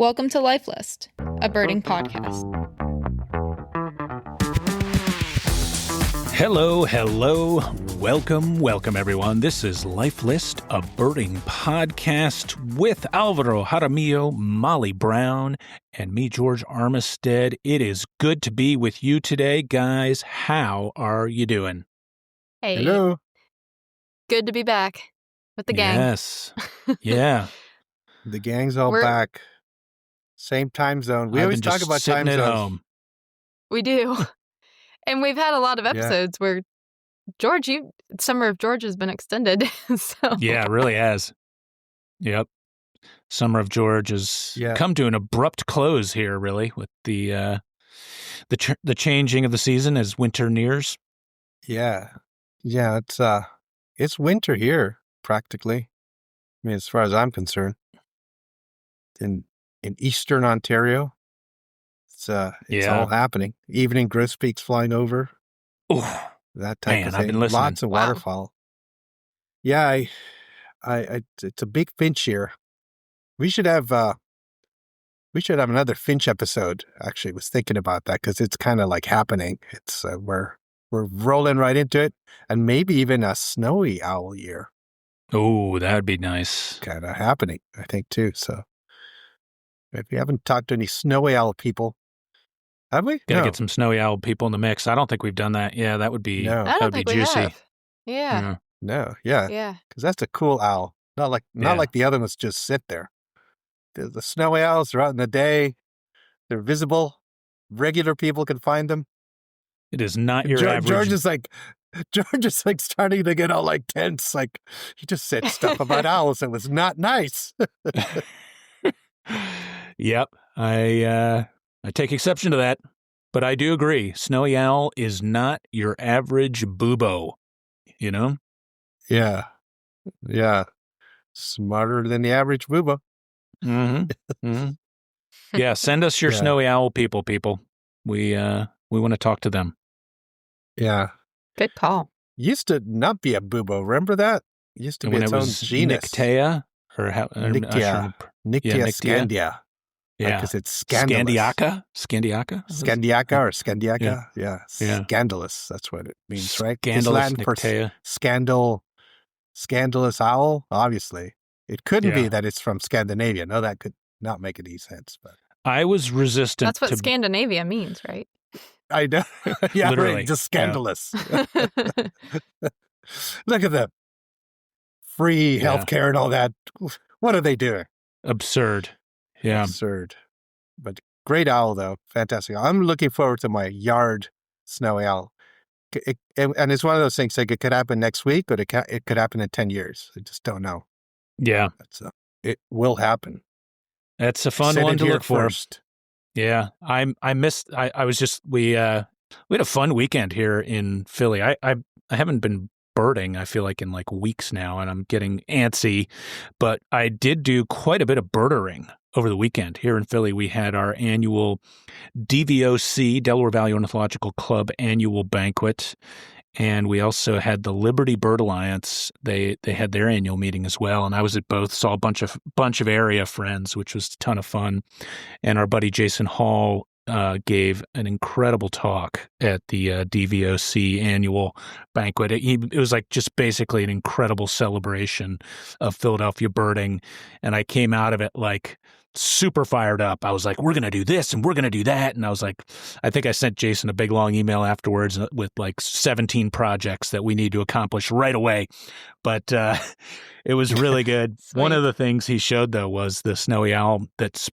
Welcome to Life List, a birding podcast. Hello. Welcome, everyone. This is Life List, a birding podcast with Alvaro Jaramillo, Molly Brown, and me, George Armistead. It is good to be with you today, guys. How are you doing? Hey. Hello. Good to be back with the gang. Yes. Yeah. The gang's all We're- back. Same time zone. We I've always been talk just about sitting time at zones. home. We do. And we've had a lot of episodes where George, Summer of George has been extended. So Yeah, it really has. Yep. Summer of George has come to an abrupt close here, really, with the changing of the season as winter nears. Yeah. It's winter here, practically. I mean, as far as I'm concerned. In eastern Ontario, it's all happening. Evening grosbeaks flying over. Oh, that type of thing. I've been listening. Lots of waterfowl. Yeah, it's a big finch here. We should have another finch episode. Actually, was thinking about that because it's kind of like happening. It's we're rolling right into it, and maybe even a snowy owl year. Oh, that'd be nice. Kind of happening, I think, too. So, if you haven't talked to any snowy owl people, have we? Gotta get some snowy owl people in the mix. I don't think we've done that. Yeah, that would be I don't think we juicy. have. Yeah. No, yeah. Yeah. Because that's a cool owl. Not like the other ones just sit there. The snowy owls are out in the day. They're visible. Regular people can find them. It is not your average. George is like starting to get all like tense. Like he just said stuff about owls that was not nice. Yep. I take exception to that, but I do agree. Snowy owl is not your average bubo, you know? Yeah. Yeah. Smarter than the average bubo. Mm-hmm. Mm-hmm. Yeah, send us your snowy owl people. We want to talk to them. Yeah. Good call. Used to not be a bubo. Remember that? Used to be its own genus. Nyctea or how? Nyctea scandia. Yeah, because it's scandalous. Scandiaca. Scandiaca. Yeah. Scandalous. That's what it means, right? Scandalous It's Latin for Nyctea. scandalous owl. Obviously, it couldn't be that it's from Scandinavia. No, that could not make any sense. But I was resistant. That's what Scandinavia means, right? I know. Yeah, literally, right, just scandalous. Look at the free healthcare and all that. What are they doing? Absurd. Yeah. Absurd. But great owl, though. Fantastic. I'm looking forward to my yard snowy owl. And it's one of those things, like it could happen next week, or it could happen in 10 years. I just don't know. Yeah. It will happen. That's a fun one to look for. First. Yeah. We had a fun weekend here in Philly. I haven't been birding, I feel like, in like weeks now, and I'm getting antsy, but I did do quite a bit of birdering over the weekend. Here in Philly, we had our annual DVOC, Delaware Valley Ornithological Club annual banquet, and we also had the Liberty Bird Alliance. They had their annual meeting as well, and I was at both, saw a bunch of area friends, which was a ton of fun, and our buddy Jason Hall gave an incredible talk at the DVOC annual banquet. It was like just basically an incredible celebration of Philadelphia birding, and I came out of it like super fired up. I was like, we're going to do this and we're going to do that. And I was like, I think I sent Jason a big long email afterwards with like 17 projects that we need to accomplish right away. But it was really good. One of the things he showed, though, was the snowy owl. That's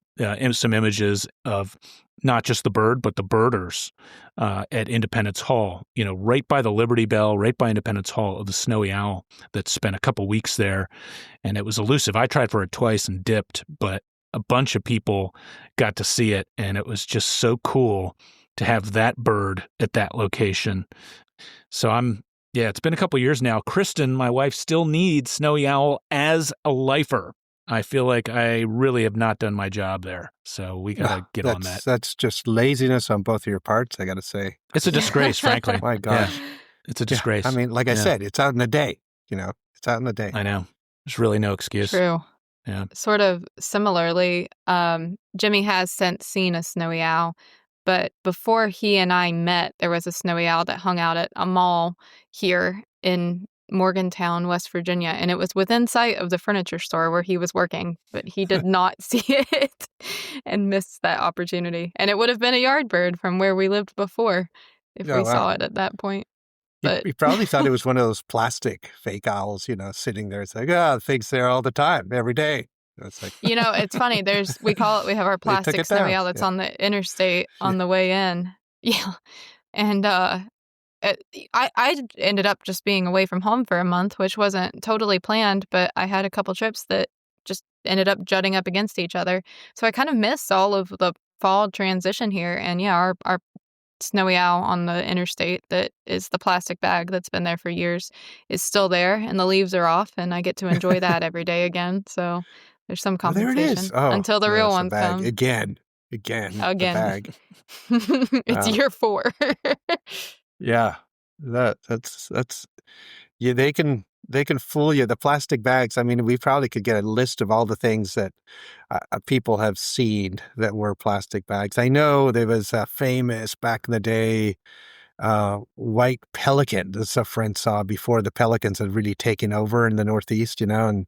some images of not just the bird, but the birders at Independence Hall, right by the Liberty Bell, right by Independence Hall, of the snowy owl that spent a couple weeks there. And it was elusive. I tried for it twice and dipped, but a bunch of people got to see it. And it was just so cool to have that bird at that location. So it's been a couple years now. Kristen, my wife, still needs snowy owl as a lifer. I feel like I really have not done my job there. So we got to get on that. That's just laziness on both of your parts, I got to say. It's a disgrace, frankly. My gosh. Yeah. It's a disgrace. I mean, like I said, it's out in the day, It's out in the day. I know. There's really no excuse. True. Yeah. Sort of similarly, Jimmy has since seen a snowy owl, but before he and I met, there was a snowy owl that hung out at a mall here in Morgantown, West Virginia, and it was within sight of the furniture store where he was working, but he did not see it and missed that opportunity. And it would have been a yard bird from where we lived before if Oh, we wow. saw it at that point. He, But he probably thought it was one of those plastic fake owls, sitting there. It's like, the thing's there all the time, every day. It's like, it's funny. We have our they took plastic it snowy down. owl that's Yeah. on the interstate Yeah. on the way in. Yeah. And I ended up just being away from home for a month, which wasn't totally planned, but I had a couple trips that just ended up jutting up against each other. So I kind of missed all of the fall transition here. And yeah, our snowy owl on the interstate that is the plastic bag that's been there for years is still there, and the leaves are off, and I get to enjoy that every day again. So there's some Well, there it is. compensation Oh, until the yeah, real it's a ones bag. come. Again, the Again. bag. It's year 4. Yeah, that's yeah. They can fool you. The plastic bags. I mean, we probably could get a list of all the things that people have seen that were plastic bags. I know there was a famous back in the day white pelican. This a friend saw before the pelicans had really taken over in the Northeast. Um,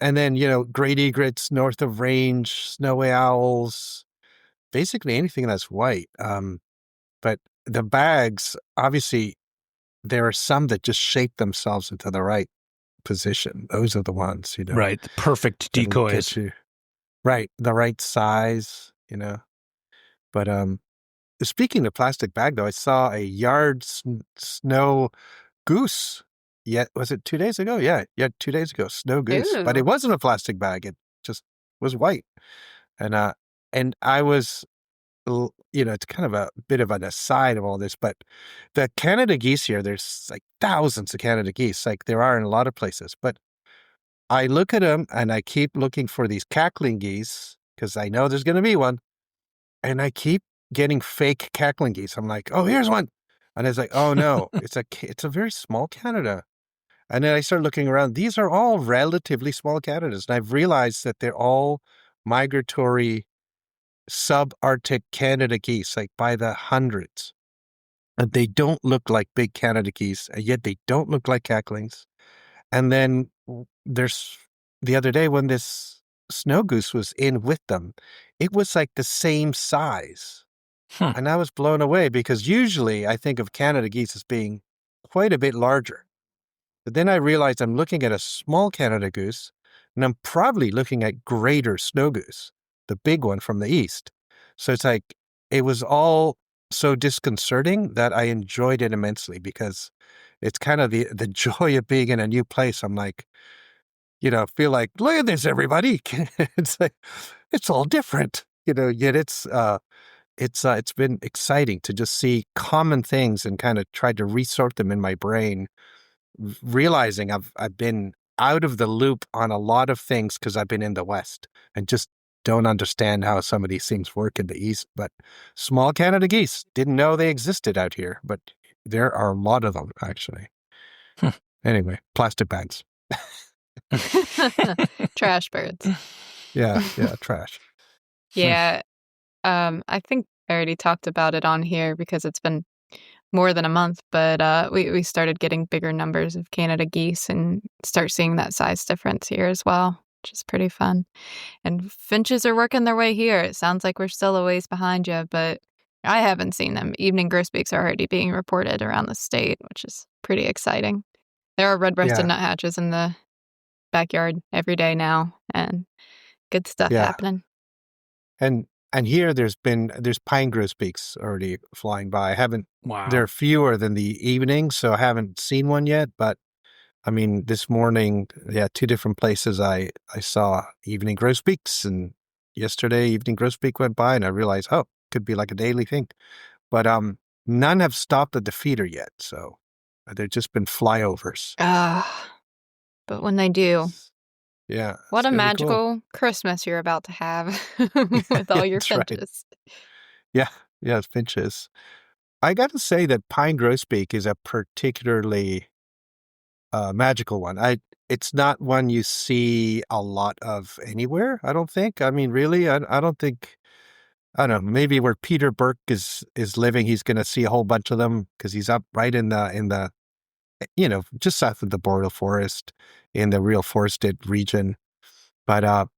and then great egrets north of range, snowy owls, basically anything that's white. But the bags, obviously, there are some that just shape themselves into the right position. Those are the ones, Right. The perfect that'll decoys. get you right, the right size, But speaking of plastic bag, though, I saw a yard snow goose. Was it 2 days ago? Yeah, 2 days ago, snow goose. But it Ooh. wasn't a plastic bag. It just was white, and I was. It's kind of a bit of an aside of all this, but the Canada geese here, there's like thousands of Canada geese, like there are in a lot of places. But I look at them and I keep looking for these cackling geese because I know there's going to be one. And I keep getting fake cackling geese. I'm like, oh, here's one. And it's like, oh, no, it's a very small Canada. And then I start looking around. These are all relatively small Canadas. And I've realized that they're all migratory subarctic Canada geese, like by the hundreds. And they don't look like big Canada geese, and yet they don't look like cacklings. And then there's the other day when this snow goose was in with them, it was like the same size. And I was blown away because usually I think of Canada geese as being quite a bit larger. But then I realized I'm looking at a small Canada goose, and I'm probably looking at greater snow goose, the big one from the east. So it's like, it was all so disconcerting that I enjoyed it immensely because it's kind of the joy of being in a new place. I'm like, feel like, look at this, everybody. It's like, it's all different, yet it's been exciting to just see common things and kind of try to resort them in my brain, realizing I've been out of the loop on a lot of things because I've been in the West and just don't understand how some of these things work in the East. But small Canada geese, didn't know they existed out here, but there are a lot of them, actually. Anyway, plastic bags. Trash birds. Yeah, trash. Yeah. I think I already talked about it on here because it's been more than a month, but we started getting bigger numbers of Canada geese and start seeing that size difference here as well, which is pretty fun. And finches are working their way here. It sounds like we're still a ways behind you, but I haven't seen them. Evening grosbeaks are already being reported around the state, which is pretty exciting. There are red-breasted nuthatches in the backyard every day now, and good stuff happening. And here there's pine grosbeaks already flying by. I haven't. Wow. They're fewer than the evening, so I haven't seen one yet. But I mean, this morning, 2 different places I saw evening grosbeaks, and yesterday evening grosbeak went by, and I realized, it could be like a daily thing. But none have stopped at the feeder yet, so they've just been flyovers. But when they do. Yeah. What a magical Christmas you're about to have with all your finches. Right. Yeah, finches. I got to say that pine grosbeak is a particularly magical one. It's not one you see a lot of anywhere, I don't think. I mean, really, I don't think. I don't know. Maybe where Peter Burke is living, he's going to see a whole bunch of them because he's up right in the just south of the boreal forest in the real forested region. But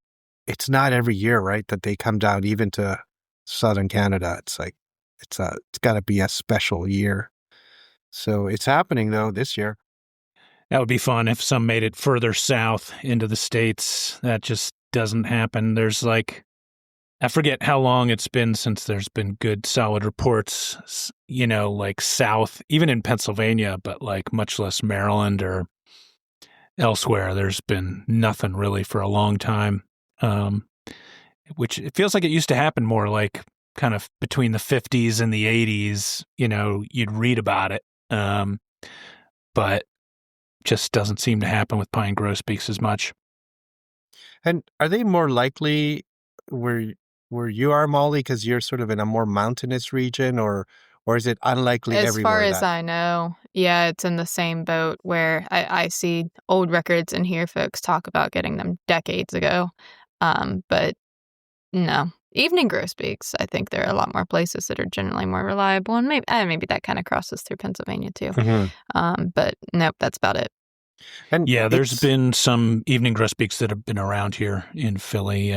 it's not every year, right, that they come down even to southern Canada. It's like it's got to be a special year. So it's happening though this year. That would be fun if some made it further south into the States. That just doesn't happen. There's like, I forget how long it's been since there's been good solid reports, like south, even in Pennsylvania, but like much less Maryland or elsewhere. There's been nothing really for a long time, which it feels like it used to happen more like kind of between the 50s and the 80s, you'd read about it. But just doesn't seem to happen with pine grosbeaks as much. And are they more likely where you are, Molly, because you're sort of in a more mountainous region, or is it unlikely As far everywhere as that? I know, yeah, it's in the same boat where I see old records and hear folks talk about getting them decades ago. But no. Evening grosbeaks, I think there are a lot more places that are generally more reliable, and maybe that kind of crosses through Pennsylvania too. Mhm. But nope, that's about it. And Yeah, there's been some evening grosbeaks that have been around here in Philly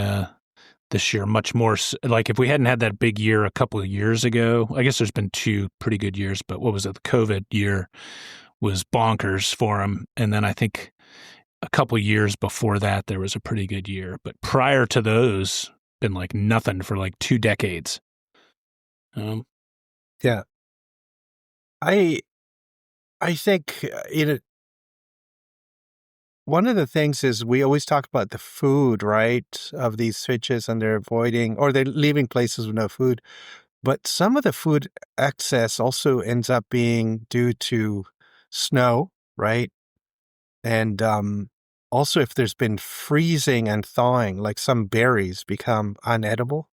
this year, much more. Like if we hadn't had that big year a couple of years ago, I guess there's been 2 pretty good years, but what was it? The COVID year was bonkers for them. And then I think a couple of years before that, there was a pretty good year. But prior to those, been like nothing for like 2 decades. Yeah, I think one of the things is we always talk about the food, right, of these fishes, and they're avoiding or they're leaving places with no food. But some of the food excess also ends up being due to snow, right? And also, if there's been freezing and thawing, like some berries become unedible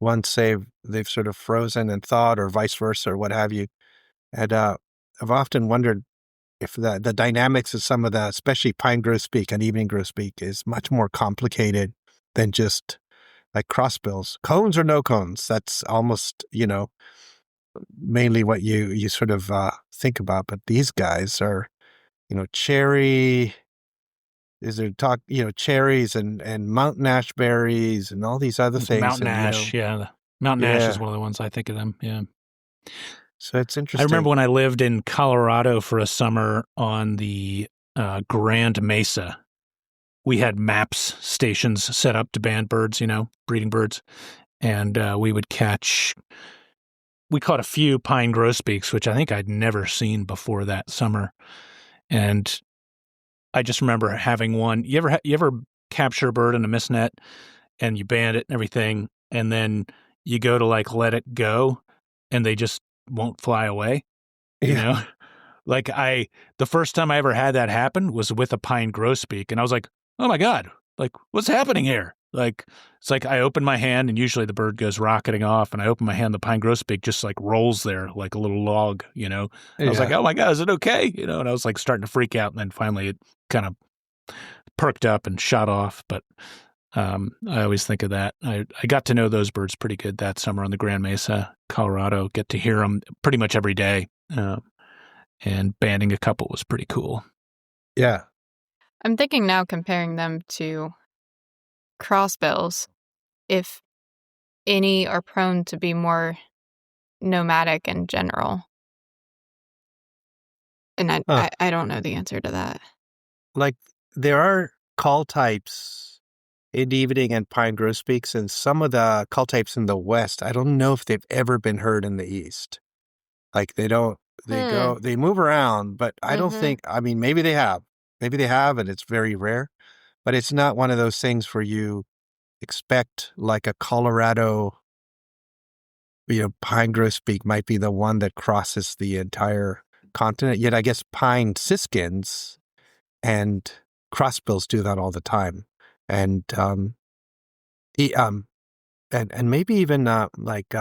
once they've sort of frozen and thawed, or vice versa, or what have you. And I've often wondered if the dynamics of some of the, especially pine grosbeak and evening grosbeak, is much more complicated than just like crossbills. Cones or no cones, that's almost, mainly what you sort of think about. But these guys are, cherry, is there talk, cherries and mountain ash berries and all these other things. Mountain And, ash, yeah. Mountain ash is yeah. one of the ones I think of them, yeah. So it's I remember interesting. when I lived in Colorado for a summer on the Grand Mesa. We had maps stations set up to band birds, breeding birds. And we caught a few pine grosbeaks, which I think I'd never seen before that summer. And I just remember having one. You ever capture a bird in a mist net and you band it and everything, and then you go to like let it go and they just won't fly away, you Yeah. know? Like the first time I ever had that happen was with a pine grosbeak, and I was like, "Oh my God, like what's happening here?" Like it's like I open my hand, and usually the bird goes rocketing off, and I open my hand, the pine grosbeak just like rolls there like a little log, I was like, Yeah. "Oh my God, is it okay?" And I was like starting to freak out, and then finally it kind of perked up and shot off. But I always think of that. I got to know those birds pretty good that summer on the Grand Mesa, Colorado. Get to hear them pretty much every day. And banding a couple was pretty cool. Yeah. I'm thinking now comparing them to crossbills, if any are prone to be more nomadic in general. And Huh. I don't know the answer to that. Like there are call types in evening and pine grosbeaks, and some of the call types in the West, I don't know if they've ever been heard in the East. Like they don't, Hmm. they move around, but I don't Mm-hmm. think, I mean, maybe they have, and it's very rare, but it's not one of those things where you expect like a Colorado, pine grosbeak might be the one that crosses the entire continent. Yet I guess pine siskins and crossbills do that all the time. And, e- um, and maybe even, like,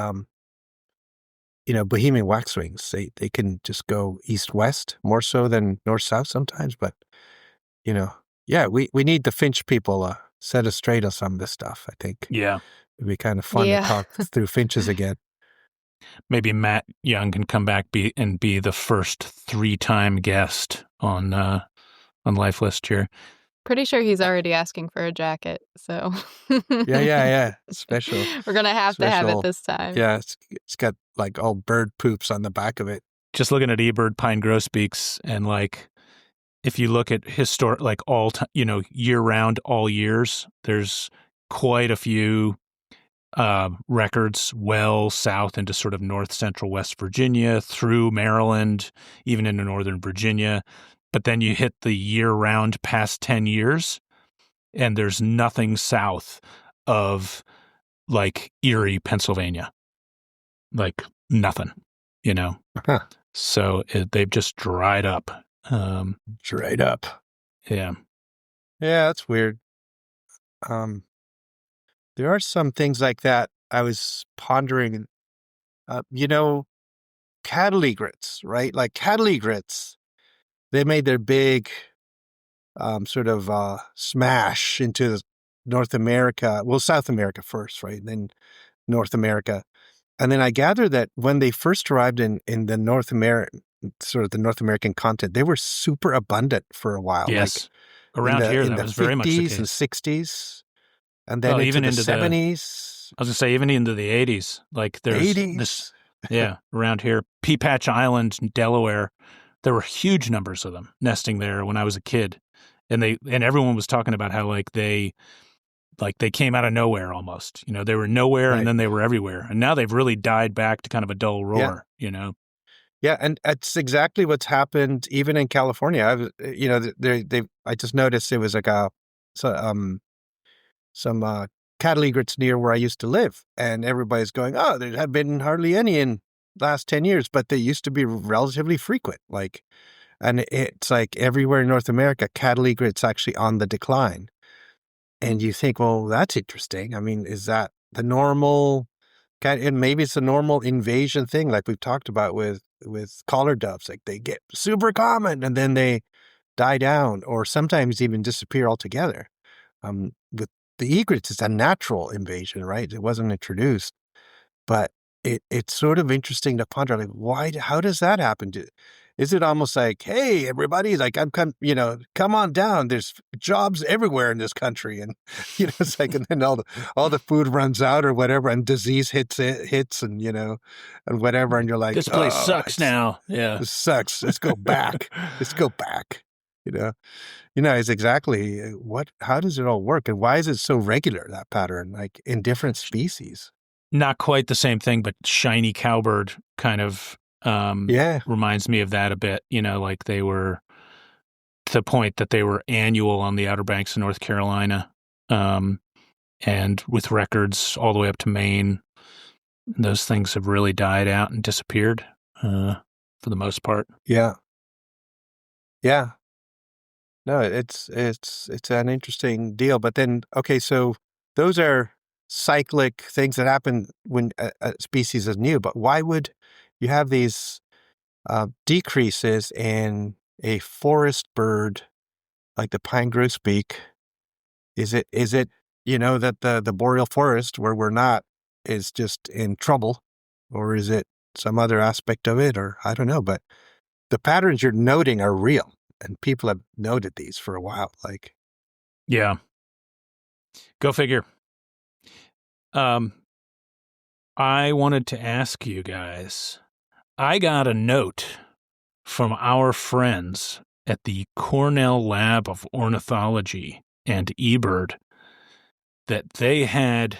Bohemian waxwings. They can just go east-west more so than north-south sometimes. But, yeah, we need the finch people set us straight on some of this stuff, I think. Yeah. It'd be kind of fun to Yeah. talk through finches again. Maybe Matt Young can come back be the first 3-time guest on Life List here. Pretty sure he's already asking for a jacket, so Yeah. Special. we're gonna have to have it Special. this time. Yeah, it's got like all bird poops on the back of it. Just looking at eBird pine grosbeaks, and like if you look at historic, like all time, year round, all years, there's quite a few records well south into sort of north central West Virginia, through Maryland, even into northern Virginia. But then you hit the year round past 10 years, and there's nothing south of like Erie, Pennsylvania. Like nothing, Huh. So they've just dried up. Dried up. Yeah. Yeah, that's weird. There are some things like that I was pondering. Cattle egrets, right? Like cattle egrets, they made their big sort of smash into North America. Well, South America first, right? Then North America. And then I gather that when they first arrived in the North American, sort of the North American continent, they were super abundant for a while. Yes. Like Around here, in that the was very much the 50s and case. 60s. And then even into the into 70s. I was going to say, even into the 80s. Like there's 80s. this, yeah, around here. Pea Patch Island, Delaware, there were huge numbers of them nesting there when I was a kid. And everyone was talking about how they came out of nowhere almost. They were nowhere Right. and then they were everywhere. And now they've really died back to kind of a dull roar, Yeah, and that's exactly what's happened even in California. I just noticed it was like some cattle egrets near where I used to live, and everybody's going, "Oh, there have been hardly any in last 10 years, but they used to be relatively frequent." And it's like everywhere in North America, cattle egrets actually on the decline. And you think, well, that's interesting. I mean, is that the normal? And maybe it's a normal invasion thing, like we've talked about with collar doves. Like they get super common and then they die down, or sometimes even disappear altogether. With the egrets, it's a natural invasion, right? It wasn't introduced, but it's sort of interesting to ponder. Like, how does that happen? Is it almost like, hey, everybody, like come on down. There's jobs everywhere in this country, and it's like, and then all the food runs out or whatever, and disease hits, and and whatever, and you're like, this place sucks now. Yeah, this sucks. Let's go back. Let's go back. It's exactly how does it all work, and why is it so regular, that pattern, like in different species? Not quite the same thing, but shiny cowbird kind of reminds me of that a bit. Like they were to the point that they were annual on the Outer Banks of North Carolina, and with records all the way up to Maine. Those things have really died out and disappeared for the most part. Yeah. No, it's an interesting deal. But then, okay, so those are cyclic things that happen when a species is new. But why would you have these decreases in a forest bird like the pine grosbeak? Is it that the boreal forest where we're not is just in trouble, or is it some other aspect of it, or I don't know? But the patterns you're noting are real. And people have noted these for a while. Yeah. Go figure. I wanted to ask you guys, I got a note from our friends at the Cornell Lab of Ornithology and eBird that they had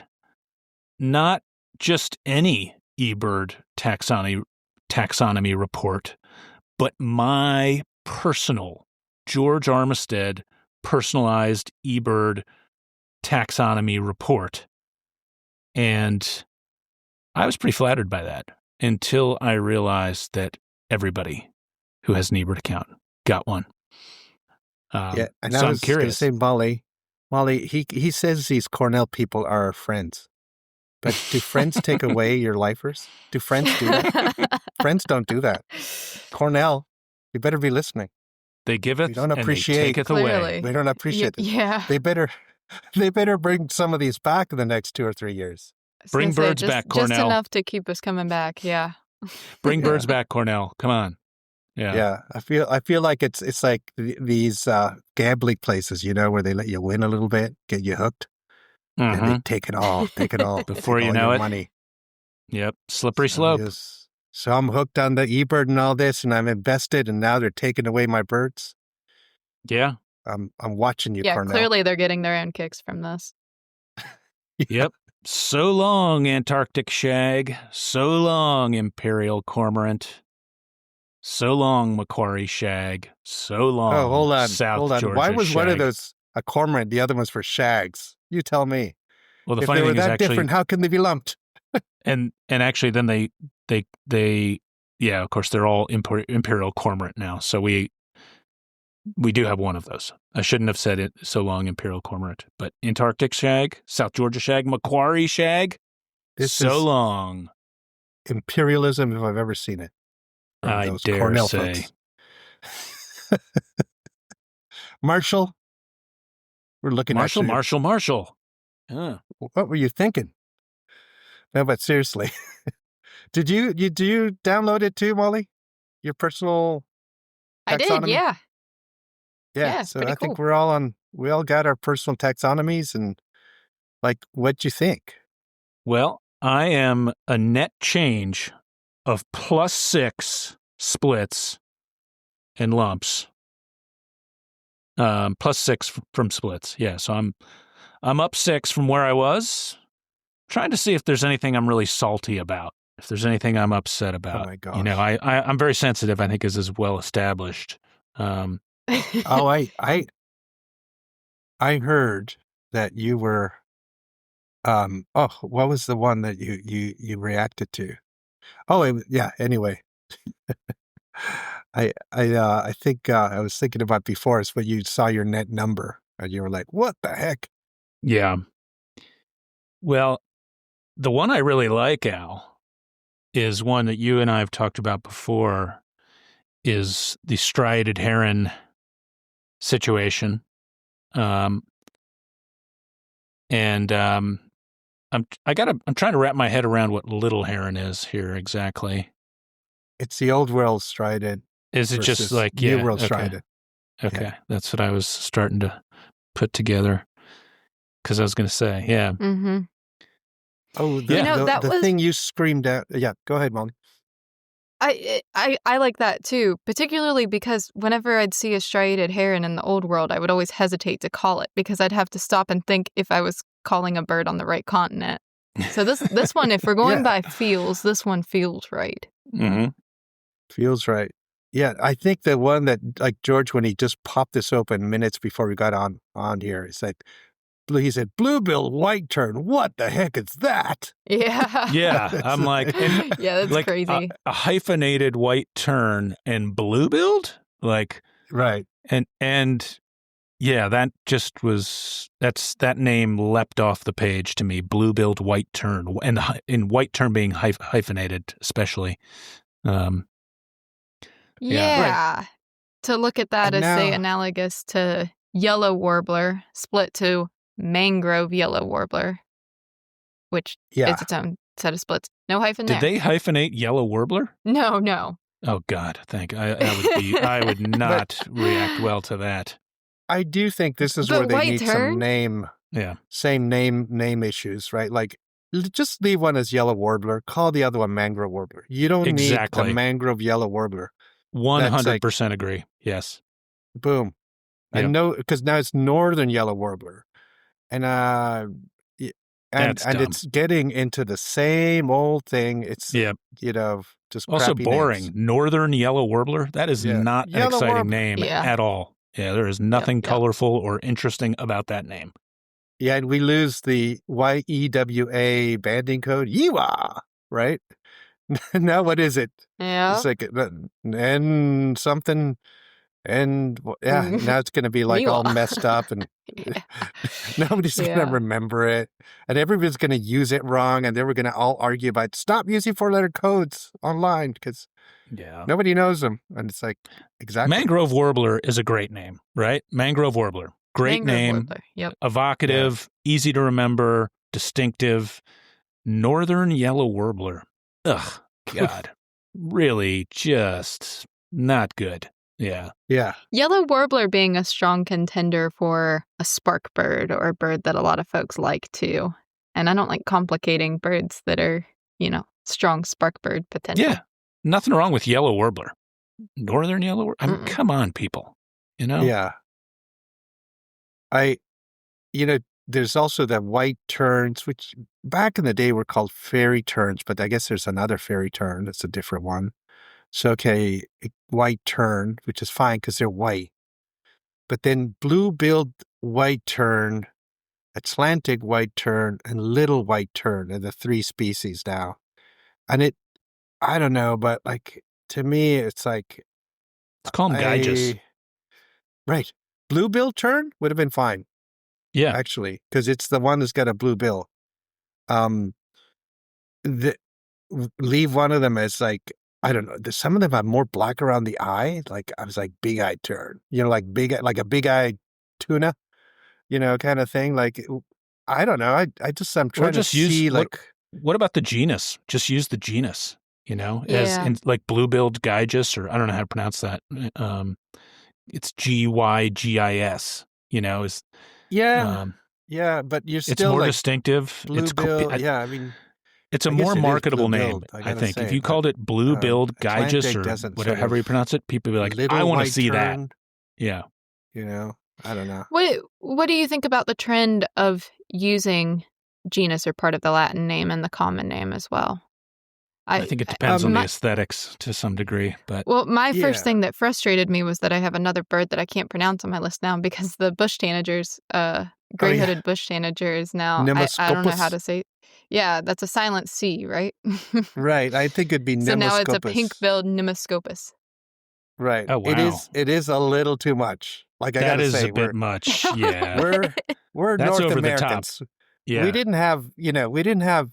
not just any eBird taxonomy report, but my personal George Armistead personalized eBird taxonomy report. And I was pretty flattered by that until I realized that everybody who has an eBird account got one. And so I was I'm curious. Going to say, Molly, he says these Cornell people are our friends, But do friends take away your lifers? Do friends do that? Friends don't do that. Cornell, you better be listening. They giveth We don't and they appreciate. taketh away. Clearly. We don't appreciate it. Yeah. They better bring some of these back in the next 2 or 3 years. I was Bring gonna say, birds back, Just Cornell. enough to keep us coming back. Yeah. Bring Yeah. birds back, Cornell. Come on. Yeah. Yeah, I feel like it's like these gambling places, where they let you win a little bit, get you hooked, and they Mhm. take it all. Before take you all know your it. money. Yep. Slippery So, slope. yes. So I'm hooked on the eBird and all this, and I'm invested, and now they're taking away my birds. Yeah. I'm watching you, Yeah, Cornell. clearly they're getting their own kicks from this. Yep. So long, Antarctic shag. So long, imperial cormorant. So long, Macquarie shag. So long, Oh, hold on, South hold on. Georgia Why was one of shag. those a cormorant? The other one's for shags. You tell me. Well, the If funny they were thing is that actually, different, how can they be lumped? and actually, then they, yeah, of course, they're all imperial cormorant now. So we do have one of those. I shouldn't have said it. So long, imperial cormorant, but Antarctic shag, South Georgia shag, Macquarie shag. This So is long. imperialism if I've ever seen it. From I those dare Cornell say. folks. Marshall, we're looking at you. Marshall. Yeah. What were you thinking? No, but seriously, do you download it too, Molly? Your personal I did, taxonomy? yeah. Yeah. Yeah, it's So pretty I think cool. we all got our personal taxonomies, and like, what you think? Well, I am a net change of +6 splits and lumps. +6 from splits. Yeah, so I'm up 6 from where I was. Trying to see if there's anything I'm really salty about. If there's anything I'm upset about. Oh my gosh. I'm very sensitive. I think is well established. Oh, I heard that you were. What was the one that you reacted to? Oh, yeah. Anyway, I think I was thinking about before is when you saw your net number and you were like, "What the heck?" Yeah. Well, the one I really like, Al, is one that you and I have talked about before, is the striated heron situation. I'm trying to wrap my head around what little heron is here exactly. It's the old world strided. Is it just versus like new yeah? world Okay, strided? okay, Yeah. that's what I was starting to put together because I was going to say yeah. Mm-hmm. Oh, Yeah. that the was thing you screamed out. Yeah, go ahead, Molly. I like that too, particularly because whenever I'd see a striated heron in the old world, I would always hesitate to call it because I'd have to stop and think if I was calling a bird on the right continent. So this one, if we're going by feels, this one feels right. Mm-hmm. Feels right. Yeah, I think the one that, like George, when he just popped this open minutes before we got on here, it's like, he said, "Blue-billed white tern. What the heck is that?" Yeah. Yeah, I'm like, and Yeah, that's like crazy. a hyphenated white tern and blue-billed, like Right. and yeah, that just was that name leapt off the page to me. Blue-billed white tern, and in white tern being hyphenated, especially. Yeah. Right. To look at that And as, say, now, analogous to yellow warbler split to mangrove yellow warbler, which yeah, is its own set of splits. No hyphen Did there. they hyphenate yellow warbler? No. Oh God, I would not react well to that. I do think this is But where they white need tern? some name issues, right? Like, just leave one as yellow warbler, call the other one mangrove warbler. You don't Exactly. need the mangrove yellow warbler. 100% agree. Yes. Boom. Yep. I know, because now it's northern yellow warbler, and That's dumb. it's getting into the same old thing. It's Yep. just Also crappy boring. names. Northern yellow warbler. That is Yeah. not an Yellow exciting warbler. name Yeah. at all. Yeah, there is nothing Yep. colorful or interesting about that name. Yeah, and we lose the YEWA banding code. Yeehaw, right? Now what is it? Yeah. It's like N something And Mm. now it's going to be like all Meanwhile. messed up and Yeah. nobody's going to Yeah. remember it. And everybody's going to use it wrong. And then we're going to all argue about stop using 4-letter codes online because Yeah. nobody knows them. And it's like, exactly. Mangrove warbler is a great name, right? Mangrove warbler. Great Mangrove name, warbler. Yep. evocative, easy to remember, distinctive. Northern yellow warbler. Ugh, God. Really just not good. Yeah. Yeah. Yellow warbler being a strong contender for a spark bird or a bird that a lot of folks like too. And I don't like complicating birds that are, strong spark bird potential. Yeah. Nothing wrong with yellow warbler. Northern yellow warbler. I mean, come on, people. Yeah. There's also the white terns, which back in the day were called fairy terns, but I guess there's another fairy tern. That's a different one. So, okay, white tern, which is fine because they're white. But then blue-billed white tern, Atlantic white tern, and little white tern are the 3 species now. And I don't know, but like, to me, it's like... Let's call them Gyges. Right. Blue-billed tern would have been fine. Yeah. Actually, because it's the one that's got a blue bill. Leave one of them as like, I don't know. Some of them have more black around the eye. Like I was like big-eyed tern, like a big-eyed tuna, kind of thing. Like, I don't know. I'm trying to see like. What about the genus? Just use the genus, as in like blue-billed Gyges, or I don't know how to pronounce that. It's Gygis, is. Yeah, but you're still it's more like distinctive. Blue-bill. I mean, it's a more marketable name, I think. If you called it blue-billed Gyges or whatever, however you pronounce it, people would be like, I want to see that. Yeah. I don't know. What do you think about the trend of using genus or part of the Latin name and the common name as well? I think it depends on the aesthetics to some degree, but my first thing that frustrated me was that I have another bird that I can't pronounce on my list now because the bush tanagers, gray-hooded bush tanager is now I don't know how to say. Yeah, that's a silent C, right? Right. I think it'd be Nemoscopus. So now it's a pink-billed Nemoscopus. Right. Oh wow. It is a little too much. Like I gotta say, that is a bit much. Yeah. we're That's North over Americans. The top. Yeah. We didn't have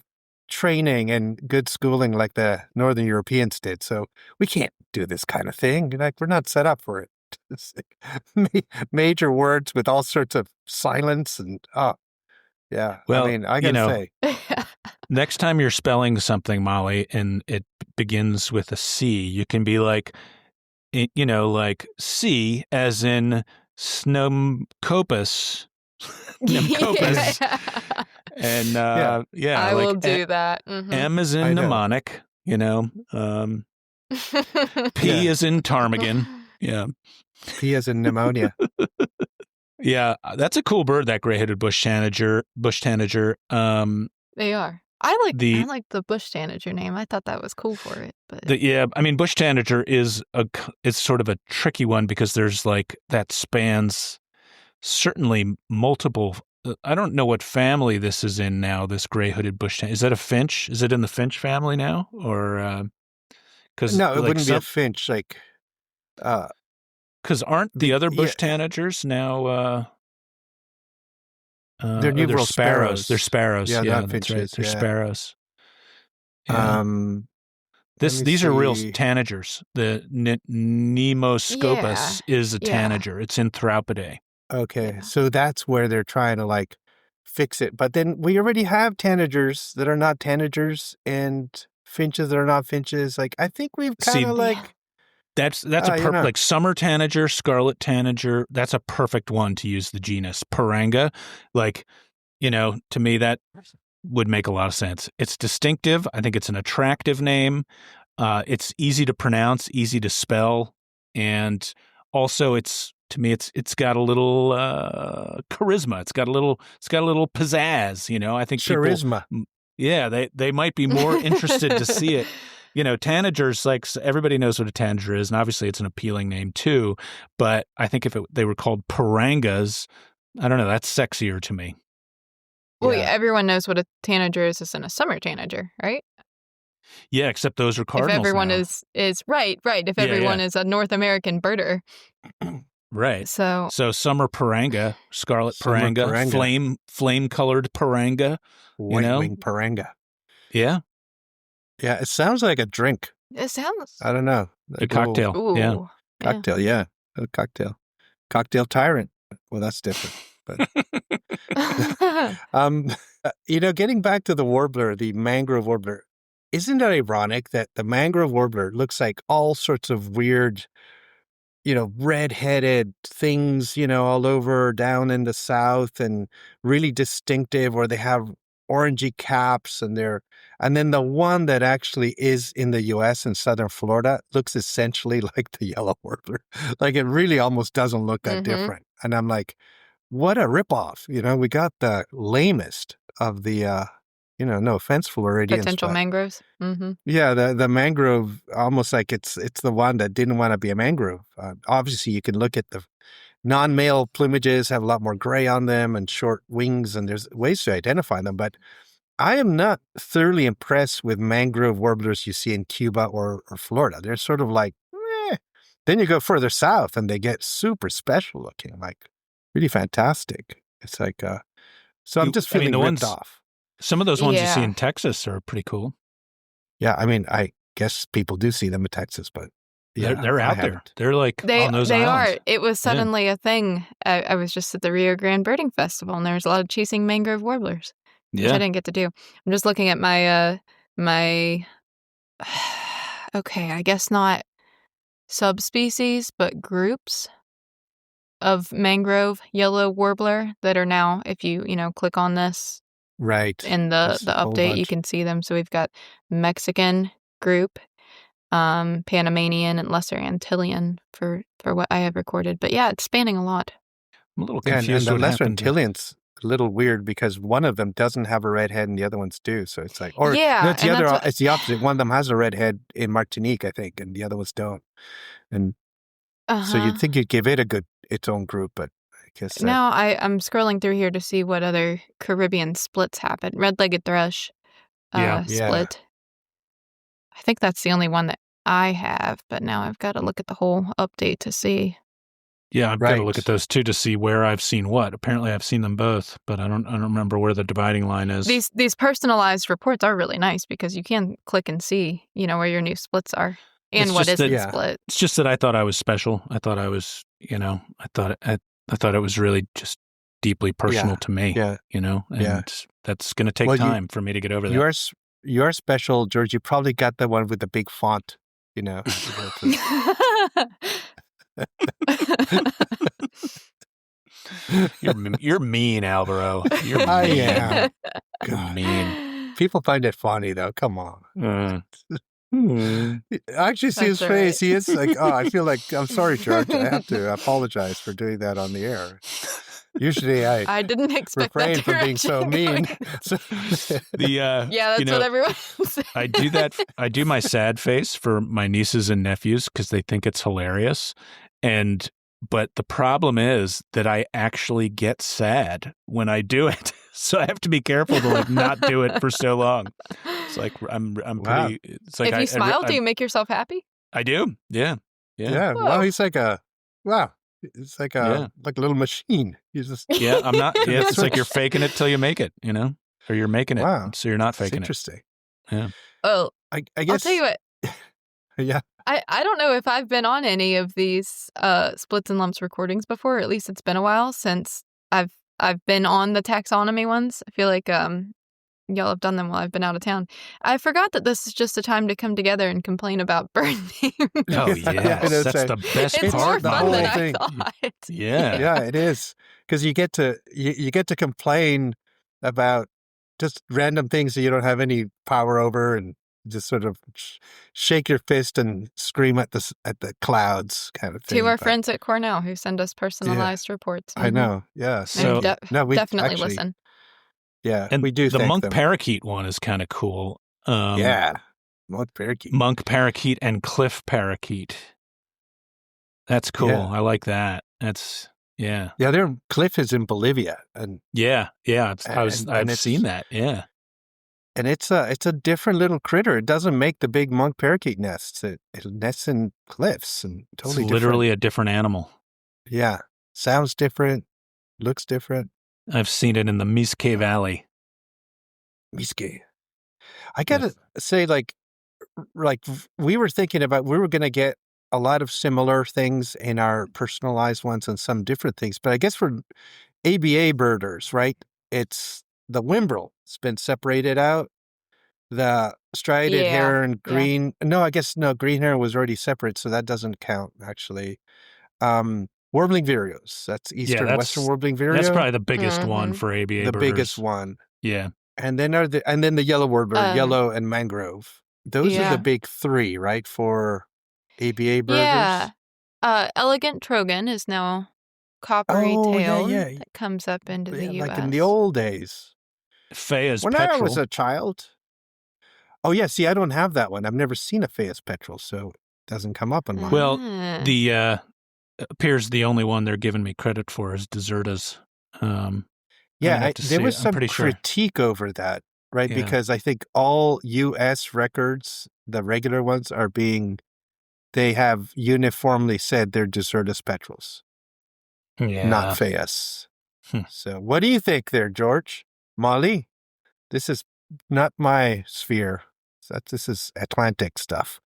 training and good schooling like the Northern Europeans did, so we can't do this kind of thing. Like we're not set up for it. Major words with all sorts of silence and yeah. Well, I mean, I gotta say, next time you're spelling something, Molly, and it begins with a C, you can be like, like C as in Snomcopus. And I will do that. Mm-hmm. M is in mnemonic, P is in ptarmigan. Yeah. P is in pneumonia. Yeah, that's a cool bird, that gray-headed bush tanager. They are. I like the bush tanager name. I thought that was cool for it. But bush tanager is sort of a tricky one because there's like that spans certainly multiple. I don't know what family this is in now. This gray-hooded bush tanager. Is that a finch? Is it in the finch family now, or because no, it wouldn't be a finch. Like, because aren't the other bush tanagers now? They're numeral sparrows. They're sparrows. Yeah, that's finches, right. They're sparrows. Yeah. These are real tanagers. The Nemoscopus is a tanager. It's in Thrapidae. Okay, so that's where they're trying to like fix it. But then we already have tanagers that are not tanagers and finches that are not finches. Like I think we've kind of like that's a perfect like summer tanager, scarlet tanager. That's a perfect one to use the genus Paranga. Like, to me that would make a lot of sense. It's distinctive. I think it's an attractive name. It's easy to pronounce, easy to spell, and also to me, it's got a little charisma. It's got a little pizzazz. I think charisma. They might be more interested to see it. Tanagers, like everybody knows what a tanager is, and obviously it's an appealing name too. But I think if they were called Parangas, I don't know, that's sexier to me. Well, everyone knows what a tanager is. It's in a summer tanager, right? Yeah, except those are If cardinals everyone now. is right. If Yeah, everyone yeah. is a North American birder. Right. So summer paranga, scarlet Summer paranga, paranga. flame-colored paranga, White wing paranga. Yeah. Yeah, it sounds like a drink. it sounds. I don't know. A cocktail. Ooh. Yeah. Cocktail, yeah. A cocktail. Cocktail tyrant. Well, that's different. But getting back to the warbler, the mangrove warbler, isn't it ironic that the mangrove warbler looks like all sorts of weird, red-headed things, all over down in the south and really distinctive, or they have orangey caps and then the one that actually is in the US in southern Florida looks essentially like the yellow warbler. Like it really almost doesn't look that different. And I'm like, what a ripoff. We got the lamest of the no offense, Floridians. Potential mangroves. Yeah, the mangrove, almost like it's the one that didn't want to be a mangrove. Obviously, you can look at the non-male plumages, have a lot more gray on them and short wings, and there's ways to identify them. But I am not thoroughly impressed with mangrove warblers you see in Cuba or Florida. They're sort of like, eh. Then you go further south and they get super special looking, like really fantastic. It's like, so I'm just feeling ripped off. Some of those ones you see in Texas are pretty cool. Yeah, I mean, I guess people do see them in Texas, but yeah, they're out there. They're like on those they islands. are. It was suddenly a thing. I was just at the Rio Grande Birding Festival, and there was a lot of chasing mangrove warblers, which I didn't get to do. I'm just looking at my okay, I guess not subspecies, but groups of mangrove yellow warbler that are now, if you click on this. Right. In the update, you can see them. So we've got Mexican group, Panamanian, and Lesser Antillean for what I have recorded. But yeah, it's spanning a lot. I'm a little confused. And the Lesser Antillean's a little weird because one of them doesn't have a red head and the other ones do. So it's like, or it's the opposite. One of them has a red head in Martinique, I think, and the other ones don't. And so you'd think you'd give it its own group, but now I'm scrolling through here to see what other Caribbean splits happen. Red-legged thrush split. I think that's the only one that I have, but now I've got to look at the whole update to see. Yeah, I've got to look at those too to see where I've seen what. Apparently, I've seen them both, but I don't remember where the dividing line is. These personalized reports are really nice because you can click and see, where your new splits are and what isn't split. It's just that I thought I was special. I thought I was, I thought it was really just deeply personal to me, and that's going to take time for me to get over that. You are special, George. You probably got the one with the big font, You're mean, Alvaro. You're mean. I am. You're mean. People find it funny, though. Come on. I actually see his face. He is like, I feel like, I'm sorry, George. I have to apologize for doing that on the air. Usually I didn't expect refrain that from being so mean. Yeah, that's what everyone says. I do my sad face for my nieces and nephews because they think it's hilarious. But the problem is that I actually get sad when I do it. So I have to be careful to not do it for so long. It's like I'm pretty. It's like if you smile, do you make yourself happy? I do. Yeah. Yeah. Well, he's like it's like a little machine. You just I'm not. Yeah, it's like you're faking it till you make it. Or you're making it, so you're not faking interesting. it. Interesting. Yeah. Oh, I guess. I'll tell you what. Yeah. I don't know if I've been on any of these splits and lumps recordings before. At least it's been a while since I've been on the taxonomy ones. I feel like y'all have done them while I've been out of town. I forgot that this is just a time to come together and complain about bird names. Oh yes, that's the best it's part. It's more fun than thing. I thought. Yeah, it is because you get to complain about just random things that you don't have any power over and just sort of shake your fist and scream at the clouds kind of thing. To our friends at Cornell who send us personalized reports. I know. Yeah. So we definitely listen. Yeah, and we do. The monk parakeet one is kind of cool. Monk parakeet. Monk parakeet and cliff parakeet. That's cool. Yeah. I like that. That's yeah. Their cliff is in Bolivia, and I've seen that. Yeah. And it's a different little critter. It doesn't make the big monk parakeet nests. It nests in cliffs and It's totally literally different. a different animal. Yeah. Sounds different, looks different. I've seen it in the Miske Valley. Miske. I gotta say, like we were thinking about, we were gonna get a lot of similar things in our personalized ones and some different things. But I guess for ABA birders, right? It's the Wimbrel. It's been separated out. The striated Yeah. heron, Yeah. green. No, I guess no. Green heron was already separate, so that doesn't count actually. Warbling vireos. That's Yeah, eastern, western warbling that's vireo, probably the biggest one Mhm. for ABA the biggest birders. one. Yeah. And then the yellow warbler, Um, yellow and mangrove. Those are the yeah. big three, right, for ABA Yeah. birders. Elegant Trogon is now coppery Oh yeah, tailed. yeah, That comes up into the yeah, like in the US. old days Phaea's when I was petrel. a child. Oh yeah, see, I don't have that one. I've never seen a Phaeus petrel, so it doesn't come up on mine. Well, Ah. the appears the only one they're giving me credit for is Desertas. I'd have to There see was it. I'm some pretty sure. critique over that, right? Yeah. Because I think all U.S. records, the regular ones, they have uniformly said they're Desertus petrels, not Yeah. Phaeus. Hmm. So what do you think there, George? Molly? This is not my sphere. This is Atlantic stuff.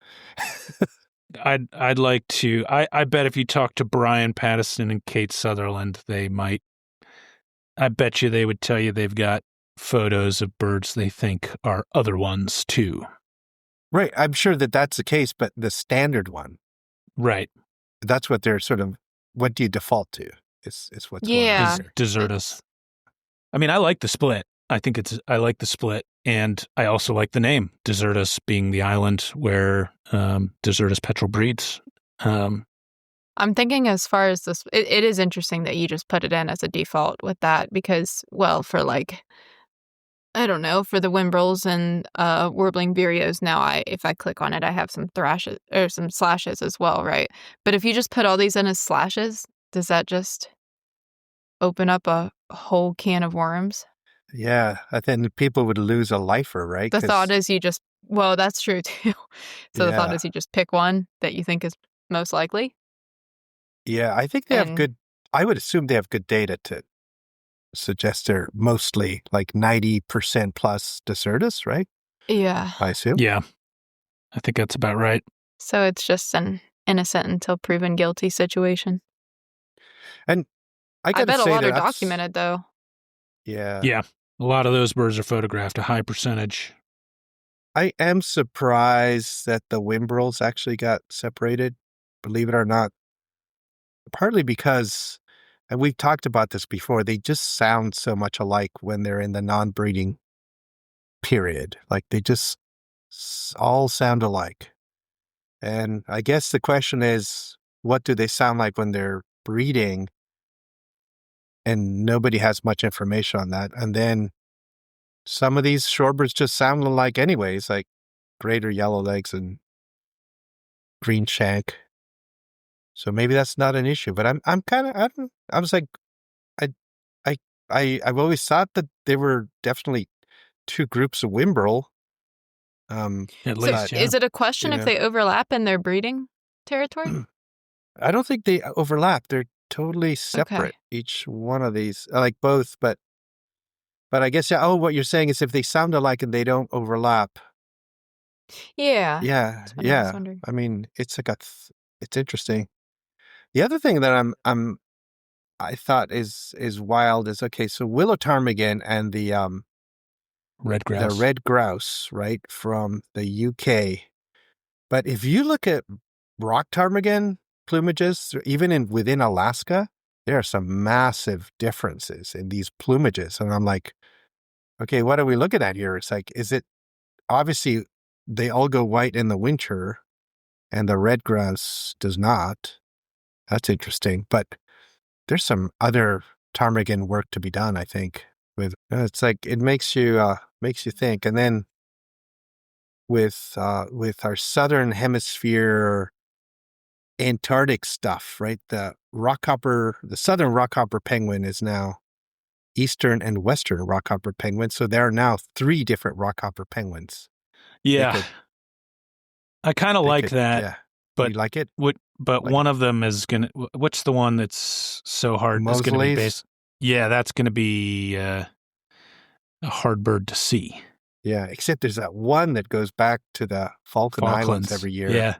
I'd like to. I bet if you talk to Brian Pattison and Kate Sutherland, they might. I bet you they would tell you they've got photos of birds they think are other ones too. Right. I'm sure that that's the case, but the standard one, Right. that's what they're sort of, what do you default to? Is what's going on Yeah. here. Desertus. I mean, I like the split. I like the split, and I also like the name Desertus being the island where Desertus petrel breeds. I'm thinking as far as this, it is interesting that you just put it in as a default with that because, well, for like, I don't know, for the Wimbrels and warbling vireos now, if I click on it, I have some thrashes or some slashes as well, right? But if you just put all these in as slashes, does that just open up a whole can of worms? Yeah, I think people would lose a lifer, right? The thought is well, that's true too. So the thought Yeah, is you just pick one that you think is most likely. yeah, I think they have And good. I would assume they have good data to suggest they're mostly like 90% plus Desertus, right? yeah, I assume. Yeah, I think that's about right. so it's just an innocent until proven guilty situation. And I I got to bet a say lot that are that's documented though. yeah. Yeah, a lot of those birds are photographed, a high percentage. I am surprised that the Wimbrels actually got separated, believe it or not. Partly because, and we've talked about this before, they just sound so much alike when they're in the non-breeding period. Like they just all sound alike. And I guess the question is, what do they sound like when they're breeding? And nobody has much information on that. And then some of these shorebirds just sound alike anyways, like greater yellowlegs and green shank. So maybe that's not an issue. But I'm kind of I was like I I've always thought that there were definitely two groups of Wimbrel. At So least, yeah. is it a question you if know. they overlap in their breeding territory? I don't think they overlap. They're totally separate. Okay. Each one of these, I like both, but I guess yeah. Oh, what you're saying is if they sound alike and they don't overlap. Yeah. Yeah, That's what I was yeah. wondering. I mean, it's interesting. The other thing that I thought is wild is okay. So willow ptarmigan and Red the grouse. red grouse, right, from the UK. But if you look at rock ptarmigan plumages, even within Alaska, there are some massive differences in these plumages. And I'm like, okay, what are we looking at here? It's like, is it obviously they all go white in the winter and the red grouse does not. That's interesting. But there's some other ptarmigan work to be done, I think. With it's like it makes you think. And then with our southern hemisphere Antarctic stuff, right? The southern rockhopper penguin is now eastern and western rockhopper penguins. So there are now 3 different rockhopper penguins. Yeah. I kind of like that. Yeah. But you like it? But Like one it. of them is going to, what's the one that's so hard? It's going to be Mosley's? Yeah, that's going to be a hard bird to see. Yeah, except there's that one that goes back to the Falkland Islands every year. Yeah.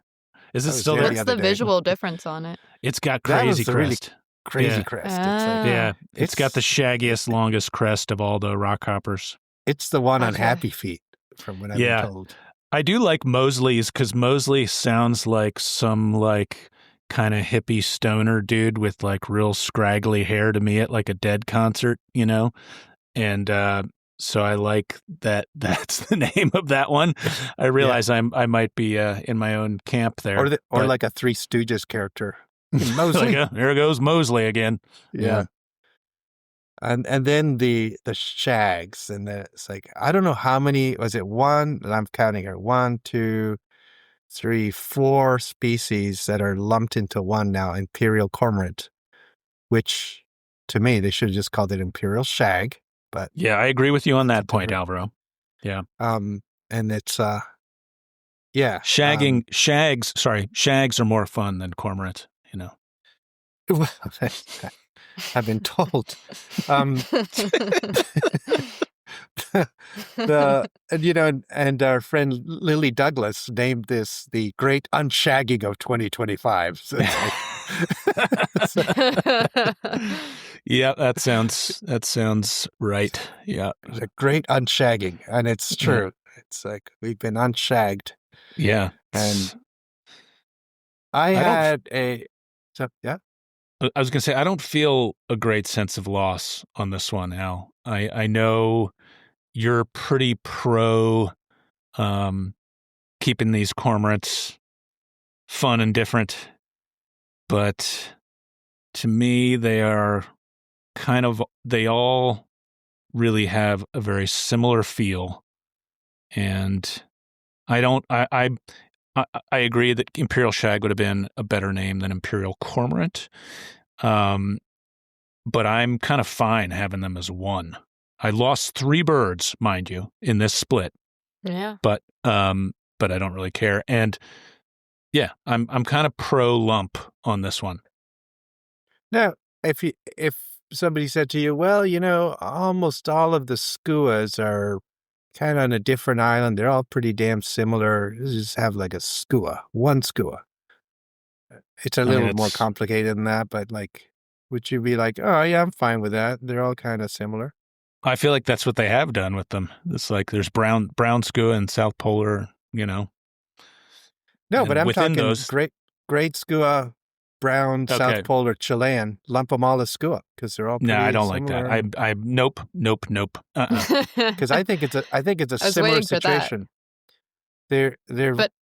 Is it still there? What's the visual difference on it? It's got crazy crest. Really crazy crest. It's got the shaggiest, longest crest of all the rockhoppers. It's the one on Happy Feet, from what I've been told. I do like Mosley's because Mosley sounds like some like kind of hippie stoner dude with like real scraggly hair to me at like a Dead concert, you know? And so I like that. That's the name of that one. I realize I might be in my own camp there. Or like a Three Stooges character. Mosley. There goes Mosley again. Yeah. And then the shags, and it's like, I don't know how many, was it one? I'm counting here. 1, 2, 3, 4 species that are lumped into one now, imperial cormorant, which to me, they should have just called it imperial shag. But yeah, I agree with you on that point, Alvaro. Yeah. And it's shags are more fun than cormorant, you know. Well, I've been told. And our friend Lily Douglas named this the Great Unshagging of 2025. So it's yeah, that sounds right. Yeah, the Great Unshagging, and it's true. Yeah. It's like we've been unshagged. Yeah, and I was going to say, I don't feel a great sense of loss on this one, Al. I know you're pretty pro keeping these cormorants fun and different, but to me, they all really have a very similar feel. And I agree that Imperial Shag would have been a better name than Imperial Cormorant. But I'm kind of fine having them as one. I lost 3 birds, mind you, in this split. Yeah. But I don't really care. And yeah, I'm kind of pro lump on this one. Now, if somebody said to you, well, almost all of the skuas are kind of on a different island. They're all pretty damn similar. You just have like one skua. It's a little more complicated than that, but like, would you be like, oh yeah, I'm fine with that. They're all kind of similar. I feel like that's what they have done with them. It's like there's brown skua and South Polar, No, and but I'm talking those great skua, brown, South Polar, Chilean. Lump them all as skua because they're all pretty I don't similar. like that. I nope. Because I think it's a similar situation. They're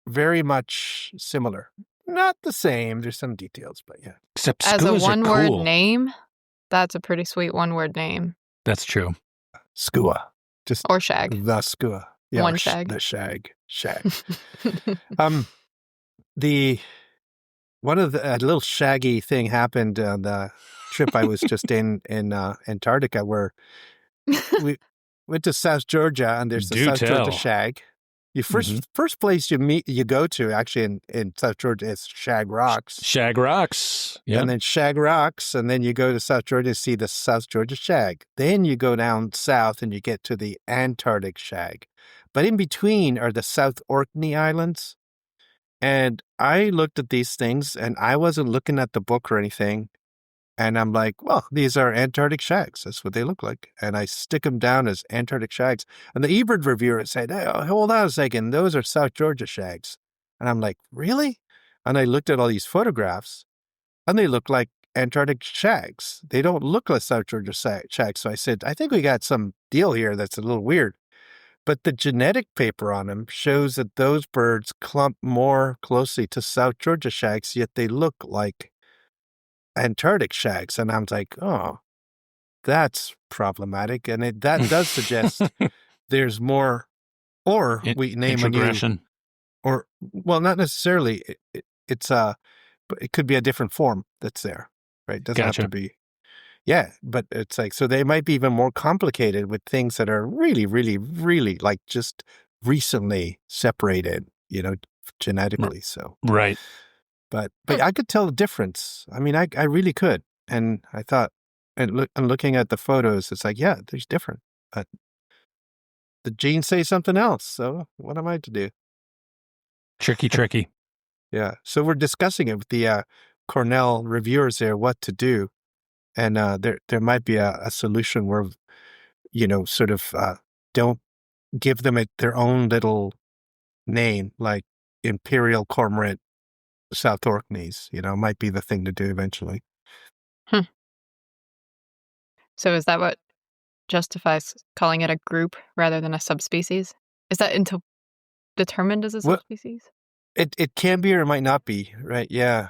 very much similar. Not the same. There's some details, but yeah. Except as a one-word name, that's a pretty sweet one-word name. That's true. Skua. Or shag. The skua. Yeah, one shag. The shag. A little shaggy thing happened on the trip I was just in Antarctica, where we went to South Georgia, and there's the South Georgia shag. You first place you go to actually in South Georgia is Shag Rocks. Shag Rocks. Yeah. And then Shag Rocks, and then you go to South Georgia to see the South Georgia shag. Then you go down south and you get to the Antarctic shag. But in between are the South Orkney Islands. And I looked at these things, and I wasn't looking at the book or anything. And I'm like, well, these are Antarctic shags. That's what they look like. And I stick them down as Antarctic shags. And the eBird reviewer said, hey, hold on a second. Those are South Georgia shags. And I'm like, really? And I looked at all these photographs, and they look like Antarctic shags. They don't look like South Georgia shags. So I said, I think we got some deal here that's a little weird. But the genetic paper on them shows that those birds clump more closely to South Georgia shags, yet they look like Antarctic shags. And I'm like, oh, that's problematic. And that does suggest there's more, or we name a new, or, well, not necessarily. But it could be a different form that's there, right? It doesn't have to be. Yeah, but it's like, so they might be even more complicated with things that are really, really, really like just recently separated, genetically. So, Right. but I could tell the difference. I mean, I really could. And I thought, and looking at the photos, it's like, yeah, there's different. But the genes say something else. So what am I to do? Tricky. Yeah. So we're discussing it with the Cornell reviewers there, what to do. And there might be a solution where, sort of don't give them their own little name, like Imperial Cormorant South Orkneys, might be the thing to do eventually. Hmm. So is that what justifies calling it a group rather than a subspecies? Is that until determined as a Well, subspecies? it can be or it might not be, right? Yeah.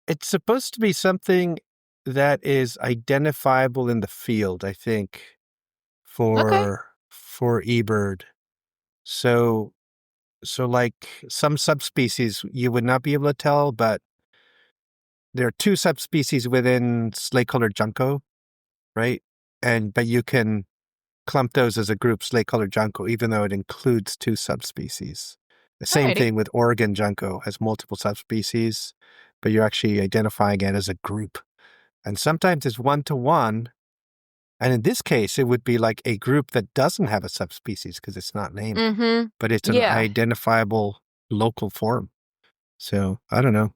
It's supposed to be something that is identifiable in the field, I think, Okay. for eBird. So like some subspecies you would not be able to tell, but there are two subspecies within slate-colored junco, right? But you can clump those as a group, slate-colored junco, even though it includes two subspecies. The same Alrighty. thing with Oregon junco, has multiple subspecies, but you're actually identifying it as a group. And sometimes it's one-to-one. And in this case, it would be like a group that doesn't have a subspecies because it's not named, Mm-hmm. but it's an Yeah. identifiable local form. So I don't know.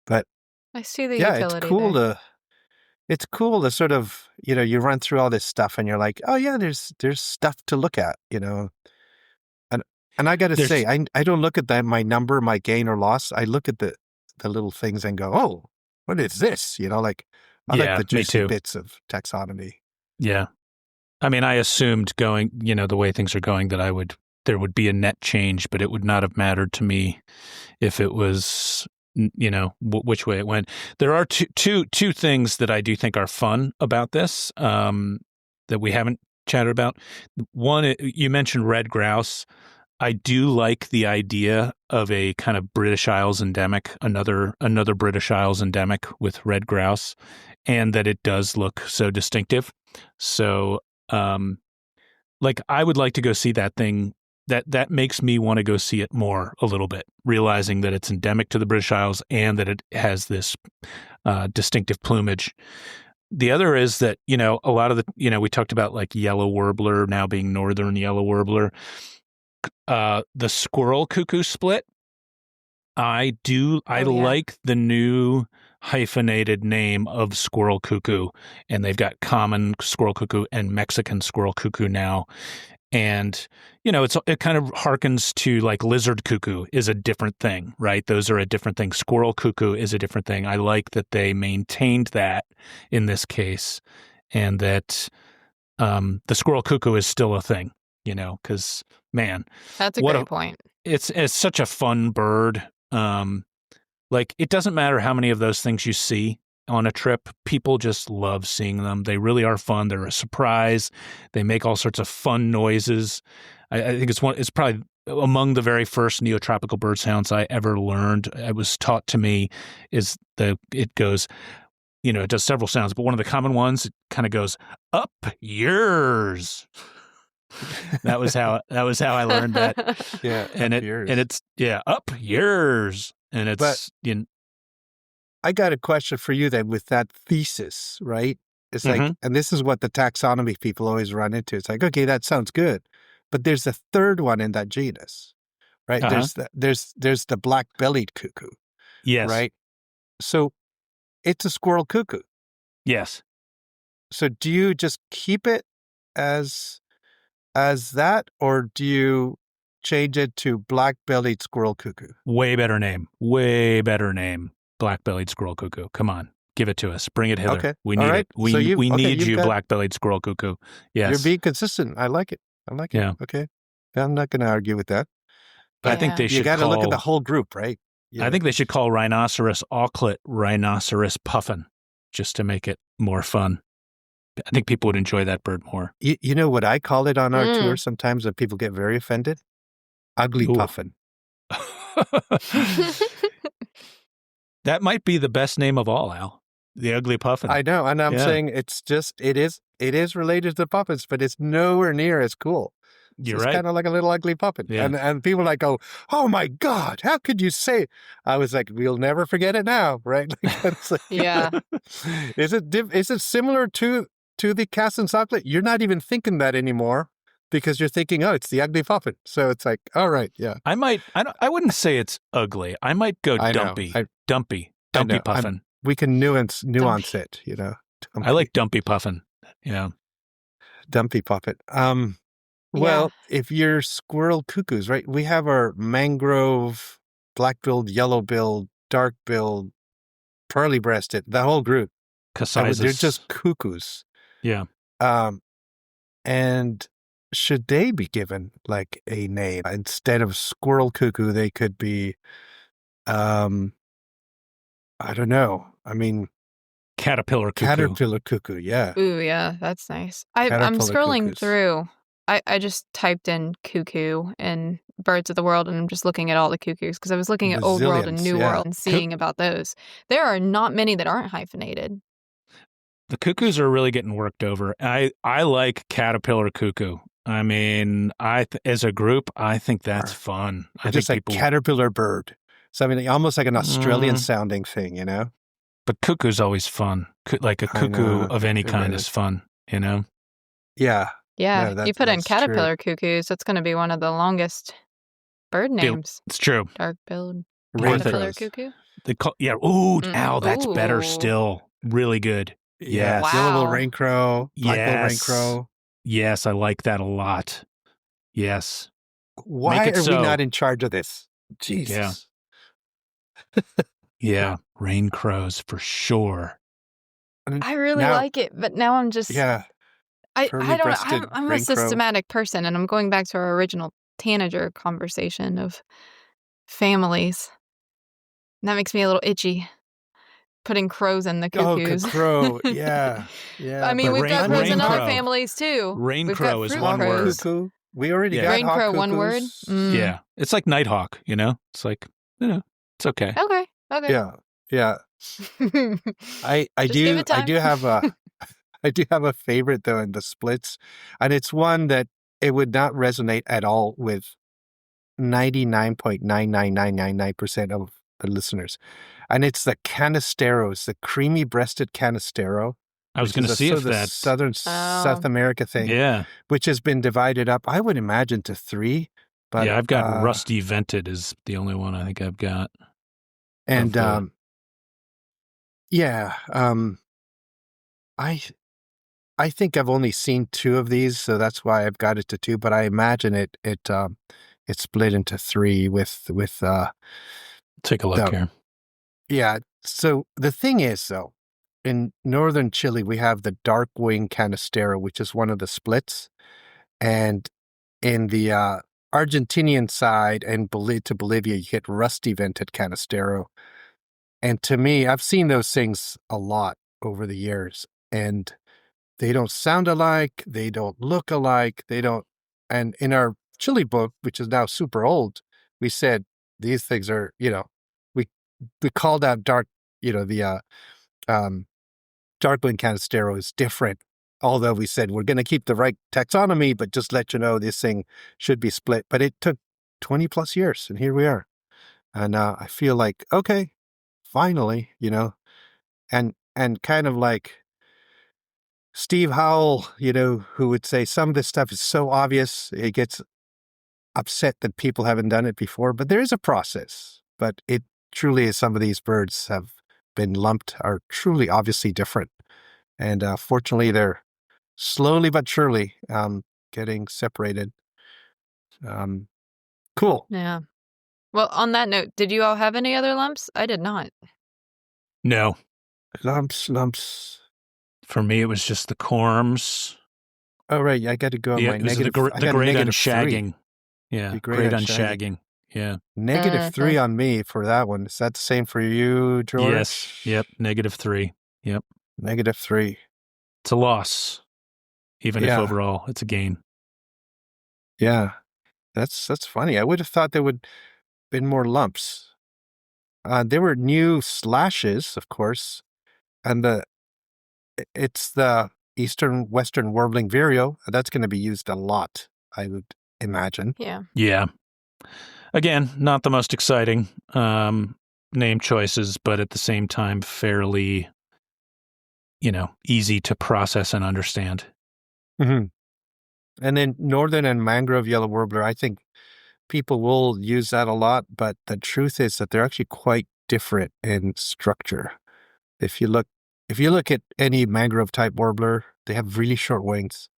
But I see the yeah, utility there. it's cool to sort of, you run through all this stuff and you're like, oh yeah, there's stuff to look at, and I got to say, There's I don't look at my number, my gain or loss. I look at the little things and go, oh, what is this? Like I like Yeah, the me juicy too. bits of taxonomy. Yeah. I mean, I assumed going, the way things are going that there would be a net change, but it would not have mattered to me if it was, which way it went. There are two things that I do think are fun about this, that we haven't chatted about. One, you mentioned red grouse. I do like the idea of a kind of British Isles endemic, another British Isles endemic with red grouse, and that it does look so distinctive. So, like, I would like to go see that thing. That makes me want to go see it more a little bit, realizing that it's endemic to the British Isles and that it has this distinctive plumage. The other is that, a lot of we talked about like yellow warbler now being northern yellow warbler. The squirrel cuckoo split. I Oh yeah. like the new hyphenated name of squirrel cuckoo, and they've got common squirrel cuckoo and Mexican squirrel cuckoo now. And, it kind of harkens to like lizard cuckoo is a different thing, right? Those are a different thing. Squirrel cuckoo is a different thing. I like that they maintained that in this case, and that the squirrel cuckoo is still a thing, because man, That's a what great a point. it's such a fun bird. Like it doesn't matter how many of those things you see on a trip, people just love seeing them. They really are fun. They're a surprise. They make all sorts of fun noises. I think it's probably among the very first neotropical bird sounds I ever learned. It was taught to me it goes, it does several sounds, but one of the common ones, it kind of goes up yours. That was how I learned that. Yeah, And it's up yours. And but it's I got a question for you then with that thesis, right? It's like, mm-hmm. and this is what the taxonomy people always run into. It's like, okay, that sounds good, but there's a third one in that genus, right? Uh-huh. There's the black-bellied cuckoo, Yes. right? So it's a squirrel cuckoo. Yes. So do you just keep it as that, or do you change it to black-bellied squirrel cuckoo? Way better name. Black-bellied squirrel cuckoo. Come on. Give it to us. Bring it hither. Okay. We All need right. it. We So need you've you, got, black-bellied squirrel cuckoo. you're Yes. being consistent. I like it. Yeah. Okay. I'm not going to argue with that. I But think they Yeah. you should got to look at the call whole group, right? I think they should call rhinoceros auklet rhinoceros puffin just to make it more fun. I think people would enjoy that bird more. You know what I call it on our tour Mm. sometimes when people get very offended? Ugly Ooh. puffin. That might be the best name of all, Al. The Ugly Puffin. I know, and I'm saying it is related to puppets, but it's nowhere near as cool. You're it's right. kind of like a little ugly puppet. Yeah. And people like go, oh my God, how could you say? I was like, we'll never forget it now, right? Yeah. Is it similar to the cast and chocolate? You're not even thinking that anymore because you're thinking, oh, it's the ugly puppet. So it's like, all right, yeah. I wouldn't say it's ugly. I might go dumpy. Dumpy Puffin. We can nuance it, Dumpy. I like Dumpy Puffin. Yeah. Dumpy puppet. Well, if you're squirrel cuckoos, right? We have our mangrove, black-billed, yellow-billed, dark-billed, pearly-breasted, the whole group. Cassizes. They're just cuckoos. Yeah. And should they be given like a name? Instead of squirrel cuckoo, they could be, I don't know. I mean, Caterpillar cuckoo, yeah. Ooh, yeah, that's nice. I'm scrolling through. I just typed in cuckoo and birds of the world, and I'm just looking at all the cuckoos because I was looking at Old World and New World and seeing about those. There are not many that aren't hyphenated. The cuckoos are really getting worked over. I like caterpillar cuckoo. I mean, as a group, I think that's fun. I just think like caterpillar bird. So I mean, almost like an Australian sounding thing, But cuckoo's always fun. Like a cuckoo of any kind is fun, Yeah. Yeah, no, you put in caterpillar cuckoos, that's going to be one of the longest bird names. It's true. Dark-billed caterpillar cuckoo. Al, that's better still. Really good. Yeah. Wow. Yellow rain crow. Black rain crow. Yes, I like that a lot. Yes. Why are we not in charge of this? Jesus. Yeah. Rain crows for sure. I really like it, but now I'm just... Yeah. I'm a systematic person, and I'm going back to our original tanager conversation of families. And that makes me a little itchy. Putting crows in the cuckoos. Oh, crow. Yeah. Yeah. I mean, we've got crows in other families, too. Rain crow is one word. Cuckoo. We already got rain crow, one word. Yeah. It's like nighthawk, It's like, it's okay. Okay. Yeah. I do have a favorite though in the splits, and it's one that it would not resonate at all with 99.99999% of the listeners. And it's the canisteros, the creamy breasted canistero. I was going to see if that's South America thing. Yeah. Which has been divided up, I would imagine, to 3. But I've got rusty vented is the only one I think I've got. And I think I've only seen 2 of these, so that's why I've got it to 2. But I imagine it split into 3 with. Take a look here. Yeah. So the thing is, though, in northern Chile we have the dark wing canistero, which is one of the splits, and in the Argentinian side and to Bolivia, you get rusty vented canistero. And to me, I've seen those things a lot over the years, and they don't sound alike. They don't look alike. And in our Chile book, which is now super old, we said these things are, we called out dark, the dark wing canistero is different. Although we said we're going to keep the right taxonomy, but just let you know this thing should be split. But it took 20 plus years, and here we are. And I feel like, okay, finally, and kind of like Steve Howell, who would say some of this stuff is so obvious, it gets upset that people haven't done it before. But there is a process. But it truly is, some of these birds have been lumped, are truly obviously different. And fortunately, they're slowly but surely getting separated. Cool. Yeah. Well, on that note, did you all have any other lumps? I did not. No. Lumps. For me, it was just the corms. Oh, right. I got to go on my negative. The great unshagging. Yeah, great unshagging. Yeah. -3 on me for that one. Is that the same for you, George? Yes. Yep. -3. Yep. -3. It's a loss, even if overall it's a gain. Yeah. That's funny. I would have thought there would have been more lumps. There were new slashes, of course, and it's the eastern western warbling vireo. That's going to be used a lot, I would imagine. Yeah. Yeah. Again, not the most exciting name choices, but at the same time, fairly, easy to process and understand. Mm-hmm. And then northern and mangrove yellow warbler, I think people will use that a lot, but the truth is that they're actually quite different in structure. If you look at any mangrove type warbler, they have really short wings,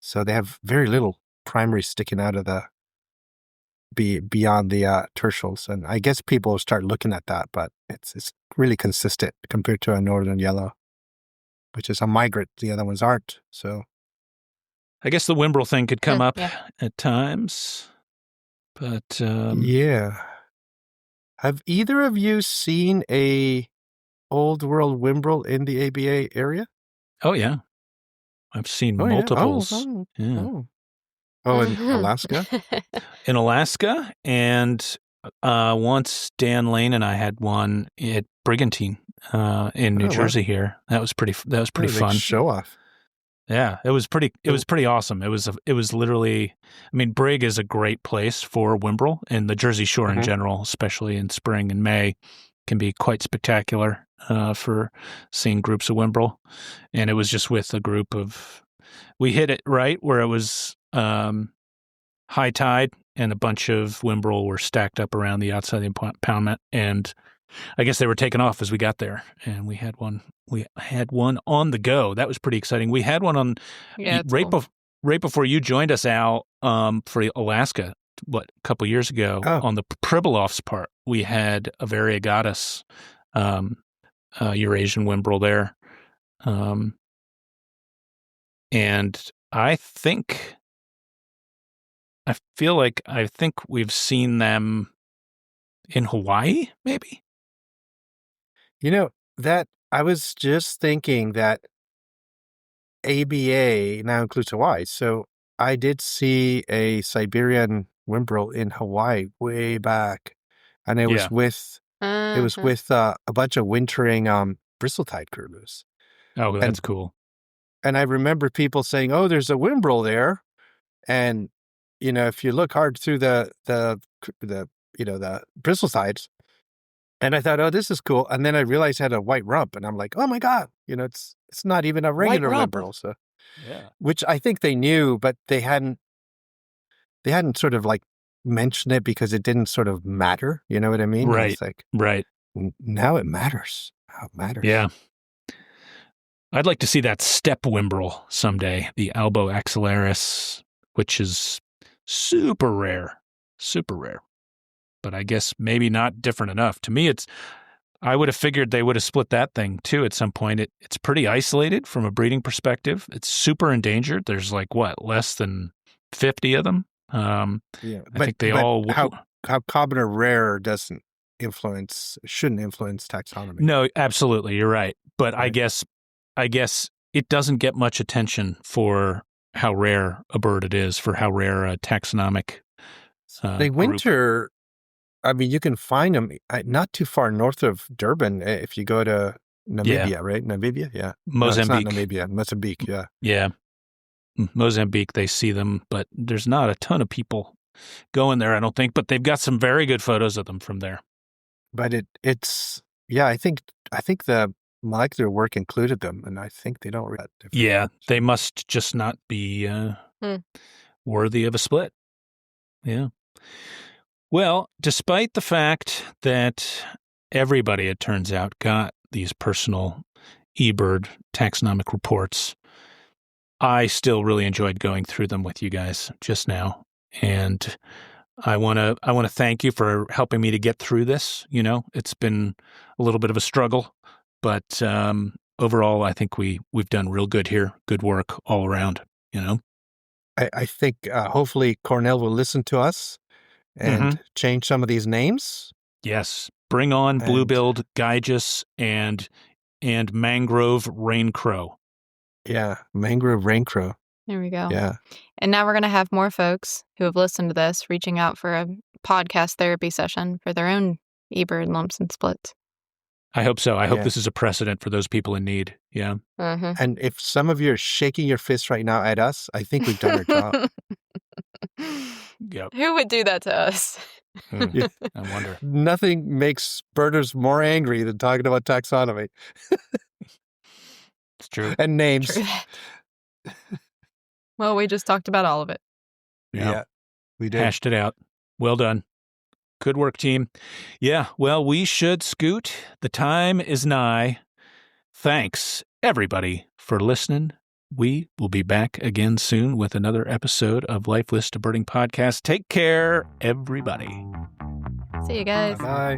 so they have very little primary sticking out of the beyond the tertials. And I guess people will start looking at that, but it's really consistent compared to a northern yellow, which is a migrant. The other ones aren't. So I guess the Wimbrel thing could come up Yeah. at times, but yeah. Have either of you seen a old world Wimbrel in the ABA area? oh yeah, I've seen Oh yeah. multiples. Yeah. In Alaska? In Alaska, and once Dan Lane and I had one at Brigantine in New Oh, wow. Jersey here. That was pretty fun. Show off. Yeah, it was pretty awesome. It was literally, I mean, Brig is a great place for Wimbrel, and the Jersey Shore in general, especially in spring and May, can be quite spectacular for seeing groups of Wimbrel. And it was just with a group of, we hit it right where it was high tide, and a bunch of Wimbrel were stacked up around the outside of the impoundment, and I guess they were taken off as we got there, and we had one on the go. That was pretty exciting. We had one on right before you joined us, Al, for Alaska, a couple years ago, on the Pribilofs part. We had a variegatus Eurasian Wimbrel there. And I think we've seen them in Hawaii, maybe? That I was just thinking that ABA now includes Hawaii. So I did see a Siberian Wimbrel in Hawaii way back, and it was with a bunch of wintering bristle-tide curlews. Oh, that's cool. And I remember people saying, "Oh, there's a Wimbrel there," and if you look hard through the bristle-tides. And I thought, oh, this is cool. And then I realized it had a white rump, and I'm like, oh my God, it's not even a regular Wimbrel. So, which I think they knew, but they hadn't sort of like mentioned it because it didn't sort of matter. You know what I mean? Right. It's like, right. Now it matters. Now it matters. Yeah. I'd like to see that steppe Wimbrel someday, the Albo axillaris, which is super rare. But I guess maybe not different enough. To me, I would have figured they would have split that thing too at some point. It's pretty isolated from a breeding perspective. It's super endangered. There's less than 50 of them. I think they all... How common or rare shouldn't influence taxonomy. No, absolutely. You're right. But right. I guess it doesn't get much attention for how rare a bird it is, for how rare a taxonomic they winter... I mean, you can find them not too far north of Durban if you go to Namibia, right? Namibia, yeah. Mozambique. No, it's not Namibia, Mozambique, yeah. Yeah. Mozambique, they see them, but there's not a ton of people going there, I don't think. But they've got some very good photos of them from there. But it's I think the molecular work included them, and I think they don't. Yeah, they must just not be worthy of a split. Yeah. Well, despite the fact that everybody, it turns out, got these personal eBird taxonomic reports, I still really enjoyed going through them with you guys just now. And I want to thank you for helping me to get through this. It's been a little bit of a struggle, but overall, I think we've done real good here. Good work all around, I think hopefully Cornell will listen to us and change some of these names. Yes. Bring on blue-billed Gyges and mangrove rain crow. Yeah, mangrove rain crow. There we go. Yeah. And now we're going to have more folks who have listened to this reaching out for a podcast therapy session for their own eBird lumps and splits. I hope so. I hope Yeah. this is a precedent for those people in need. Yeah. Uh-huh. And if some of you are shaking your fists right now at us, I think we've done our job. Yep. Who would do that to us? Yeah. I wonder. Nothing makes birders more angry than talking about taxonomy It's true. and names. True that. Well, we just talked about all of it. Yeah, we did. Hashed it out. Well done. Good work, team. Yeah, well, we should scoot. The time is nigh. Thanks, everybody, for listening. We will be back again soon with another episode of Lifeless to Birding Podcast. Take care, everybody. See you guys. Bye.